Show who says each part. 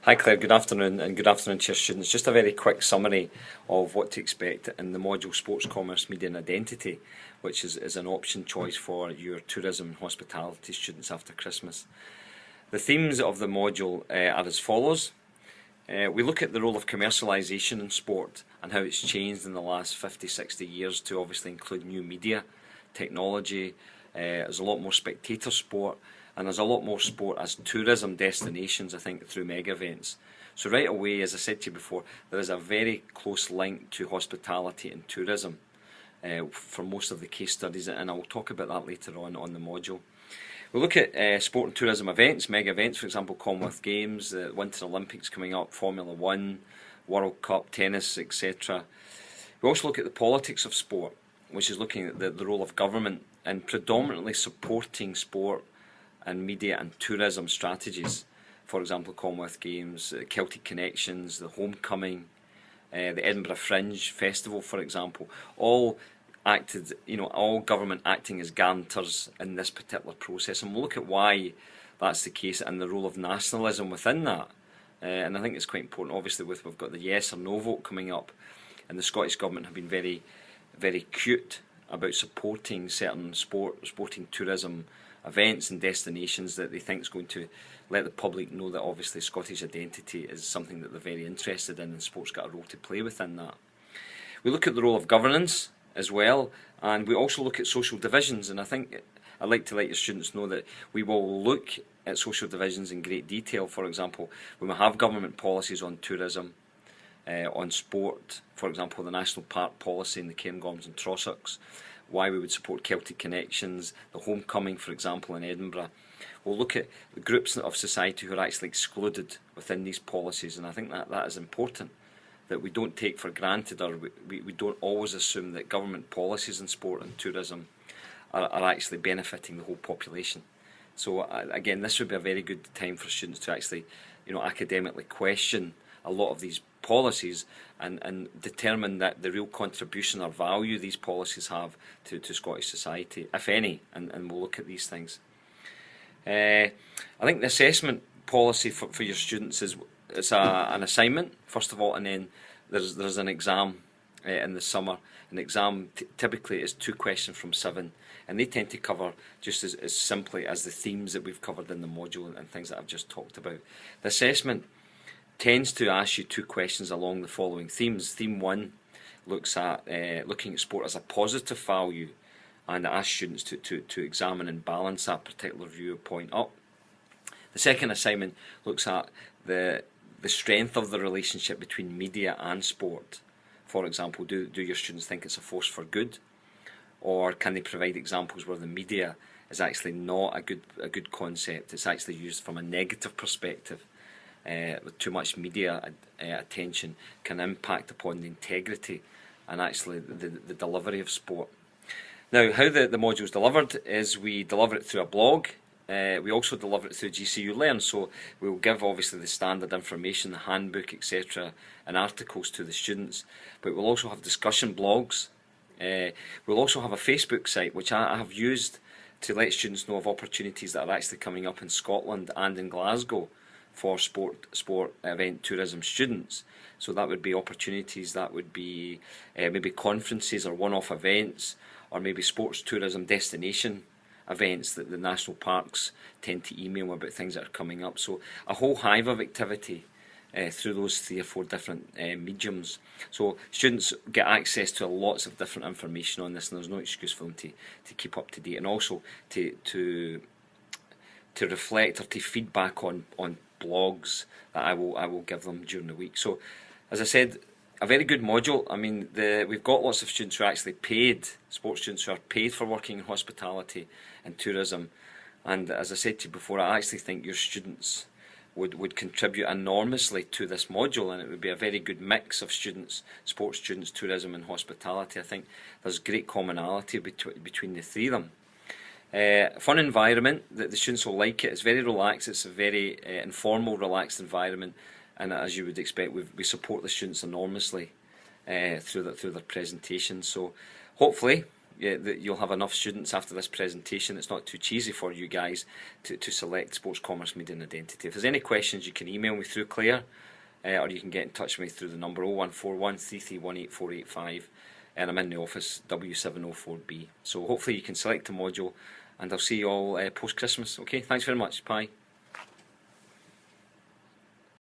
Speaker 1: Hi Claire, good afternoon and good afternoon to your students. Just a very quick summary of what to expect in the module Sports, Commerce, Media and Identity, which is an option choice for your tourism and hospitality students after Christmas. The themes of the module are as follows. We look at the role of commercialisation in sport and how it's changed in the last 50-60 years to obviously include new media, technology. There's a lot more spectator sport, and there's a lot more sport as tourism destinations, I think, through mega events. So right away, as I said to you before, there is a very close link to hospitality and tourism for most of the case studies, and I'll talk about that later on the module. We look at sport and tourism events, mega events, for example, Commonwealth Games, the Winter Olympics coming up, Formula One, World Cup, tennis, etc. We also look at the politics of sport, which is looking at the role of government and predominantly supporting sport and media and tourism strategies. For example, Commonwealth Games, Celtic Connections, the Homecoming, the Edinburgh Fringe Festival, for example, all acted, all government acting as guarantors in this particular process, and we'll look at why that's the case and the role of nationalism within that. And I think it's quite important. Obviously, we've got the yes or no vote coming up, and the Scottish Government have been very, very cute about supporting certain sporting tourism events and destinations that they think is going to let the public know that obviously Scottish identity is something that they're very interested in, and sport's got a role to play within that. We look at the role of governance as well, and we also look at social divisions, and I think I'd like to let your students know that we will look at social divisions in great detail. For example, when we have government policies on tourism, on sport, for example the National Park policy in the Cairngorms and Trossachs, why we would support Celtic Connections, the Homecoming, for example, in Edinburgh. We'll look at the groups of society who are actually excluded within these policies, and I think that is important, that we don't take for granted, or we don't always assume that government policies in sport and tourism are actually benefiting the whole population. So again, this would be a very good time for students to actually, academically question a lot of these policies and determine that the real contribution or value these policies have to Scottish society, if any, and we'll look at these things. I think the assessment policy for your students is an assignment, first of all, and then there's an exam in the summer. An exam typically is 2 questions from 7, and they tend to cover just as simply as the themes that we've covered in the module and things that I've just talked about. The assessment tends to ask you 2 questions along the following themes. Theme 1 looks at looking at sport as a positive value, and asks students to examine and balance that particular viewpoint up. The second assignment looks at the strength of the relationship between media and sport. For example, do your students think it's a force for good, or can they provide examples where the media is actually not a good concept? It's actually used from a negative perspective. With too much media attention can impact upon the integrity and actually the delivery of sport. Now, how the module is delivered is we deliver it through a blog. We also deliver it through GCU Learn, so we'll give obviously the standard information, the handbook, etc., and articles to the students, but we'll also have discussion blogs. We'll also have a Facebook site, which I have used to let students know of opportunities that are actually coming up in Scotland and in Glasgow for sport event tourism students. So that would be opportunities, that would be maybe conferences or one-off events, or maybe sports tourism destination events that the national parks tend to email about things that are coming up. So a whole hive of activity through those 3 or 4 different mediums. So students get access to lots of different information on this, and there's no excuse for them to keep up to date, and also to reflect or to feedback on blogs that I will give them during the week. So, as I said, a very good module. I mean, we've got lots of students who are actually paid, sports students who are paid for working in hospitality and tourism. And as I said to you before, I actually think your students would contribute enormously to this module, and it would be a very good mix of students, sports students, tourism and hospitality. I think there's great commonality between the 3 of them. Fun environment, that the students will like it. It's very relaxed, it's a very informal, relaxed environment, and as you would expect, we support the students enormously through their presentations. So hopefully that you'll have enough students after this presentation. It's not too cheesy for you guys to select Sports Commerce, Media and Identity. If there's any questions, you can email me through Claire, or you can get in touch with me through the number 0141 331 8485, and I'm in the office W704B. So hopefully you can select a module, and I'll see you all post-Christmas. Okay, thanks very much. Bye.